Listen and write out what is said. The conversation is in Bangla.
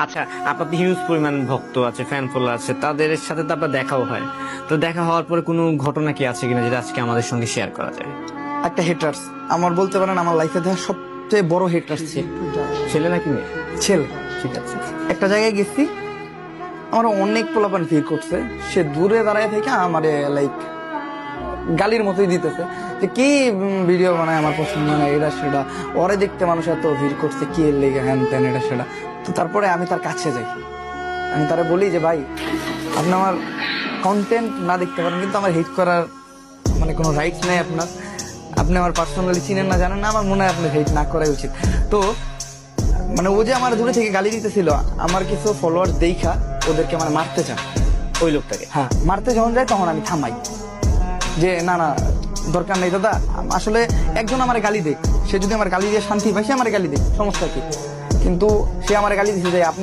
আচ্ছা, আপনার হিউজ পরিমাণ ভক্ত আছে, ফ্যান ফলোয়ার আছে, তাদের সাথে তো আপনার দেখাও হয়। তো দেখা হওয়ার পরে কোনো ঘটনা কি আছে কিনা যেটা আজকে আমাদের সঙ্গে শেয়ার করা যায়? একটা হেটার্স আমার বলতে পারেন আমার লাইফে দেখা সবচেয়ে বড় হেটার্স ছিল। ছেলে নাকি মেয়ে? ছেলে। ঠিক আছে। একটা জায়গায় গেছি, আমার অনেক পোলাপান ফিল করছে, সে দূরে দাঁড়ায় থেকে আমার লাইক গালির মতোই দিতেছে যে কি ভিডিও বানায়, আমার পছন্দ না, এটা সেটা, ওরে দেখতে মানুষ এত ভিড় করছে, কি এর লেগে, হ্যান ত্যান, এটা সেটা। তো তারপরে আমি তার কাছে যাই, আমি তারে বলি যে ভাই, আপনি আমার কন্টেন্ট না দেখতে পারেন, কিন্তু আমার হেট করার মানে কোনো রাইটস নেই আপনার। আপনি আমার পার্সোনালি চিনেন না, জানেন না, আমার মনে হয় আপনার হেট না করাই উচিত। তো মানে ও যে আমার দূরে থেকে গালি দিতেছিল, আমার কিছু ফলোয়ার্স দেখা ওদেরকে মানে মারতে চান ওই লোকটাকে? হ্যাঁ, মারতে যখন যায় তখন আমি থামাই যে না না, দরকার নেই দাদা। আসলে একজন আমার গালি দেখ, সে যদি আমার গালি দিয়ে শান্তি পায়, সে আমার গালি দেখ, সমস্যা কি? কিন্তু সে আমার গালি দিচ্ছে যে আপনার